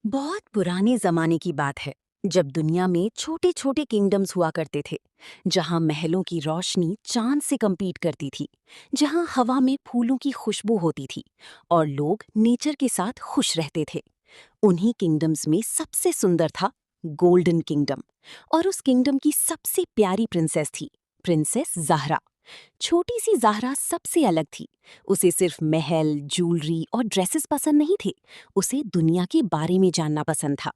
बहुत पुराने जमाने की बात है जब दुनिया में छोटे छोटे किंगडम्स हुआ करते थे। जहां महलों की रोशनी चांद से compete करती थी, जहां हवा में फूलों की खुशबू होती थी और लोग नेचर के साथ खुश रहते थे। उन्हीं किंगडम्स में सबसे सुंदर था गोल्डन किंगडम। और उस किंगडम की सबसे प्यारी प्रिंसेस थी प्रिंसेस ज़हरा। छोटी सी ज़हरा सबसे अलग थी। उसे सिर्फ महल, ज्वेलरी और ड्रेसेस पसंद नहीं थे, उसे दुनिया के बारे में जानना पसंद था।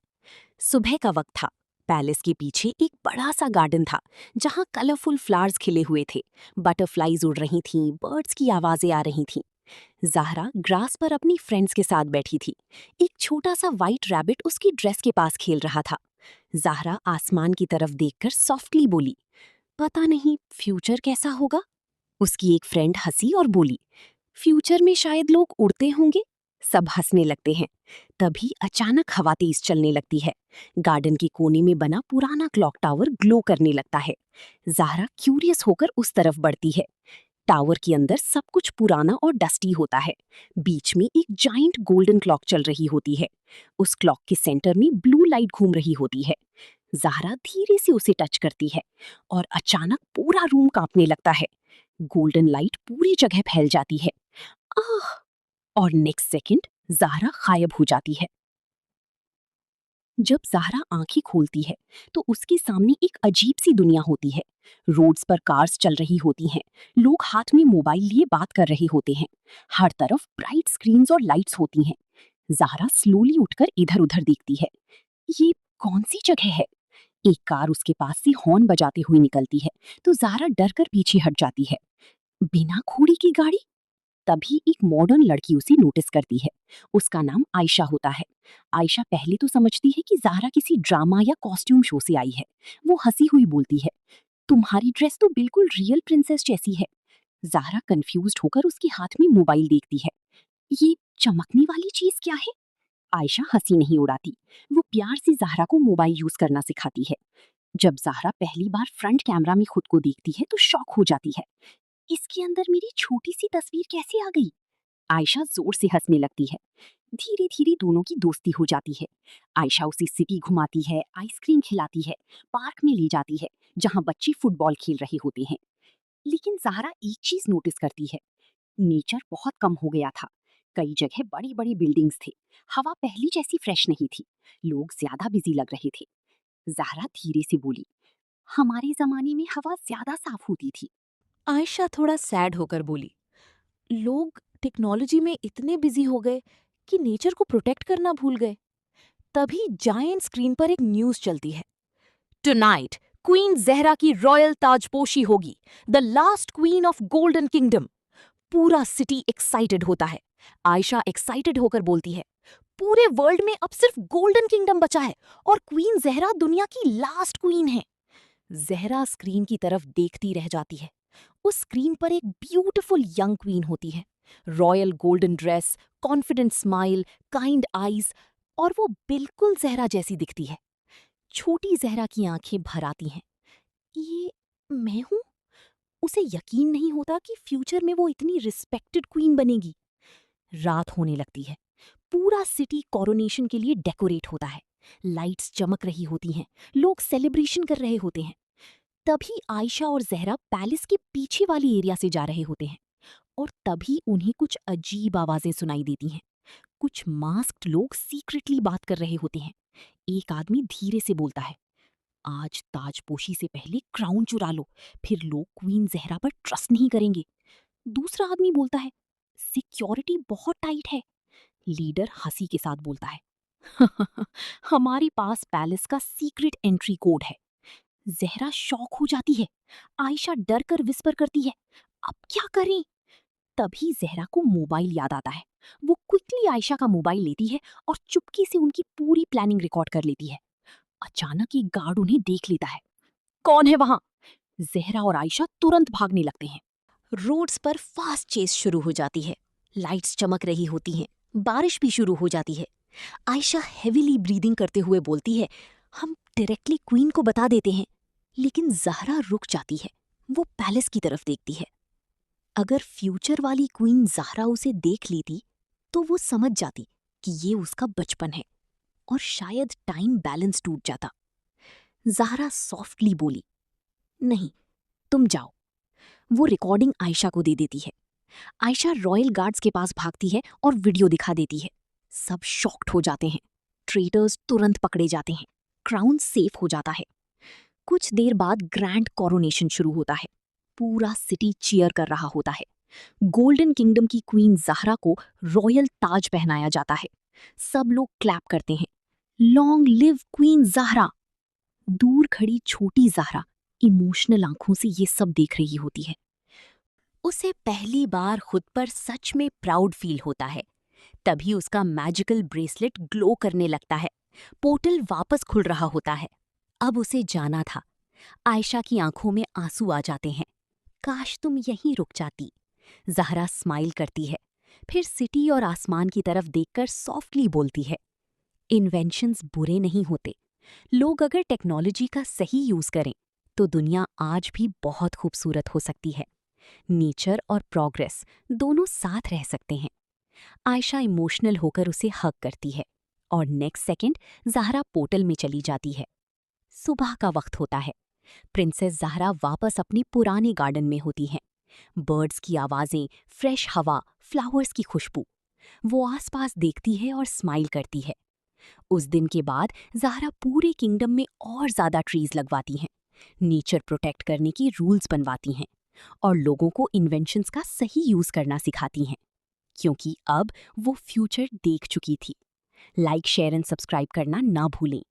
सुबह का वक्त था। पैलेस के पीछे एक बड़ा सा गार्डन था जहाँ कलरफुल फ्लावर्स खिले हुए थे। बटरफ्लाईज उड़ रही थीं, बर्ड्स की आवाजें आ रही थीं। ज़ाहरा ग्रास पर अपनी फ्रेंड्स के साथ बैठी थी। एक छोटा सा वाइट रैबिट उसकी ड्रेस के पास खेल रहा था। ज़ाहरा आसमान की तरफ देखकर सॉफ्टली बोली, पता नहीं फ्यूचर कैसा होगा। उसकी एक फ्रेंड हंसी और बोली, फ्यूचर में शायद लोग उड़ते होंगे। सब हंसने लगते हैं। तभी अचानक हवा तेज चलने लगती है। गार्डन के कोने में बना पुराना क्लॉक टावर ग्लो करने लगता है। ज़ाहरा क्यूरियस होकर उस तरफ बढ़ती है। टावर के अंदर सब कुछ पुराना और डस्टी होता है। बीच में एक जाइंट गोल्डन क्लॉक चल रही होती है। उस क्लॉक के सेंटर में ब्लू लाइट घूम रही होती है। ज़ाहरा धीरे से उसे टच करती है और अचानक पूरा रूम कांपने लगता है। गोल्डन लाइट पूरी जगह फैल जाती है। आह! और नेक्स्ट सेकंड ज़ाहरा गायब हो जाती है। जब ज़ाहरा आंखें खोलती है तो उसके सामने एक अजीब सी दुनिया होती है। रोड्स पर कार्स चल रही होती हैं। लोग हाथ में मोबाइल लिए बात कर रहे होते हैं। हर तरफ ब्राइट स्क्रीन्स और लाइट्स होती हैं। ज़ाहरा स्लोली उठकर इधर-उधर देखती है। ये कौन सी जगह है? एक कार उसके पास से हॉर्न बजाते हुए निकलती है तो ज़ाहरा डरकर पीछे हट जाती है। बिना घोड़े की गाड़ी? तभी एक मॉडर्न लड़की उसे नोटिस करती है। उसका नाम आयशा होता है। आयशा पहले तो समझती है कि ज़ाहरा किसी ड्रामा या कॉस्ट्यूम शो से आई है। वो हंसी हुई बोलती है, तुम्हारी ड्रेस तो बिल्कुल रियल प्रिंसेस जैसी है। ज़ाहरा कंफ्यूज्ड होकर उसके हाथ में मोबाइल देखती है। ये चमकने वाली चीज क्या है? आयशा हंसी नहीं उड़ाती। वो प्यार से ज़ाहरा को मोबाइल यूज करना सिखाती है। जब ज़ाहरा पहली बार फ्रंट कैमरा में खुद को देखती है तो शॉक हो जाती है। इसके अंदर मेरी छोटी सी तस्वीर कैसे आ गई? आयशा जोर से हंसने लगती है। धीरे धीरे दोनों की दोस्ती हो जाती है। आयशा उसे सिटी घुमाती है, आइसक्रीम खिलाती है, पार्क में ले जाती है जहां बच्चे फुटबॉल खेल रहे होते हैं। लेकिन ज़ाहरा एक चीज नोटिस करती है, नेचर बहुत कम हो गया था। कई जगह बड़ी बड़ी बिल्डिंग्स थे। हवा पहली जैसी फ्रेश नहीं थी। लोग ज्यादा बिजी लग रहे थे। ज़ाहरा धीरे से बोली, हमारे जमाने में हवा ज्यादा साफ होती थी। आयशा थोड़ा सैड होकर बोली, लोग टेक्नोलॉजी में इतने बिजी हो गए कि नेचर को प्रोटेक्ट करना भूल गए। तभी जायंट स्क्रीन पर एक न्यूज चलती है, टुनाइट क्वीन जहरा की रॉयल ताजपोशी होगी, the last queen of golden kingdom. पूरा सिटी एक्साइटेड होता है। आयशा एक्साइटेड होकर बोलती है, पूरे वर्ल्ड में अब सिर्फ गोल्डन किंगडम बचा है और क्वीन जहरा दुनिया की लास्ट क्वीन है। जहरा स्क्रीन की तरफ देखती रह जाती है। उस स्क्रीन पर एक ब्यूटीफुल यंग क्वीन होती है। Royal golden dress, confident smile, kind eyes, और वो बिल्कुल जहरा जैसी दिखती है। छोटी जहरा की आंखें भर आती हैं। ये मैं हूँ? उसे यकीन नहीं होता कि फ्यूचर में वो इतनी रिस्पेक्टेड क्वीन बनेगी। रात होने लगती है। पूरा सिटी कोरोनेशन के लिए डेकोरेट होता है। लाइट्स चमक रही होती हैं। लोग सेलिब्रेशन कर रहे होते हैं। तभी आयशा और जहरा पैलेस के पीछे वाली एरिया से जा रहे होते हैं और तभी उन्हें कुछ अजीब आवाजें सुनाई देती हैं। कुछ मास्क्ड लोग सीक्रेटली बात कर रहे होते हैं। एक आदमी धीरे से बोलता है, आज ताजपोशी से पहले क्राउन चुरा लो, फिर लोग क्वीन जहरा पर ट्रस्ट नहीं करेंगे। दूसरा आदमी बोलता है, सिक्योरिटी बहुत टाइट है। लीडर हंसी के साथ बोलता है, हमारे पास पैलेस का सीक्रेट एंट्री कोड है। ज़हरा शॉक हो जाती है। आयशा डर कर विस्पर करती है, अब क्या करें? तभी ज़हरा को मोबाइल याद आता है। वो क्विकली आयशा का मोबाइल लेती है और चुपके से उनकी पूरी प्लानिंग रिकॉर्ड कर लेती है। अचानक एक गार्ड उन्हें देख लेता है। कौन है वहां? ज़हरा और आयशा तुरंत भागने लगते हैं। रोड्स पर फास्ट चेस शुरू हो जाती है। लाइट्स चमक रही होती हैं। बारिश भी शुरू हो जाती है। आयशा हेविली ब्रीदिंग करते हुए बोलती है, हम डायरेक्टली क्वीन को बता देते हैं। लेकिन ज़हरा रुक जाती है। वो पैलेस की तरफ देखती है। अगर फ्यूचर वाली क्वीन ज़हरा उसे देख लेती तो वो समझ जाती कि ये उसका बचपन है। और शायद टाइम बैलेंस टूट जाता। ज़हरा सॉफ्टली बोली, नहीं, तुम जाओ। वो रिकॉर्डिंग आयशा को दे देती है। आयशा रॉयल गार्ड्स के पास भागती है और वीडियो दिखा देती है। सब शॉक्ड हो जाते हैं। ट्रेटर्स तुरंत पकड़े जाते हैं। क्राउन सेफ हो जाता है। कुछ देर बाद ग्रैंड कोरोनेशन शुरू होता है। पूरा सिटी चीयर कर रहा होता है। गोल्डन किंगडम की क्वीन ज़हरा को रॉयल ताज पहनाया जाता है। सब लोग क्लैप करते हैं। Long live queen Zahra. दूर खड़ी छोटी ज़हरा इमोशनल आंखों से ये सब देख रही होती है। उसे पहली बार खुद पर सच में प्राउड फील होता है। तभी उसका मैजिकल ब्रेसलेट ग्लो करने लगता है। पोर्टल वापस खुल रहा होता है। अब उसे जाना था। आयशा की आंखों में आंसू आ जाते हैं। काश तुम यहीं रुक जाती। ज़हरा स्माइल करती है, फिर सिटी और आसमान की तरफ देखकर सॉफ्टली बोलती है, इन्वेंशंस बुरे नहीं होते। लोग अगर टेक्नोलॉजी का सही यूज करें तो दुनिया आज भी बहुत खूबसूरत हो सकती है। नेचर और प्रोग्रेस दोनों साथ रह सकते हैं। आयशा इमोशनल होकर उसे हग करती है और नेक्स्ट सेकंड ज़हरा पोर्टल में चली जाती है। सुबह का वक्त होता है। प्रिंसेस ज़हरा वापस अपनी पुरानी गार्डन में होती हैं। बर्ड्स की आवाज़ें, फ्रेश हवा, फ्लावर्स की खुशबू। वो आसपास देखती है और स्माइल करती है। उस दिन के बाद ज़हरा पूरे किंगडम में और ज़्यादा ट्रीज लगवाती हैं, नेचर प्रोटेक्ट करने की रूल्स बनवाती हैं और लोगों को इन्वेंशंस का सही यूज़ करना सिखाती हैं, क्योंकि अब वो फ्यूचर देख चुकी थी। लाइक, शेयर एंड सब्सक्राइब करना ना भूलें।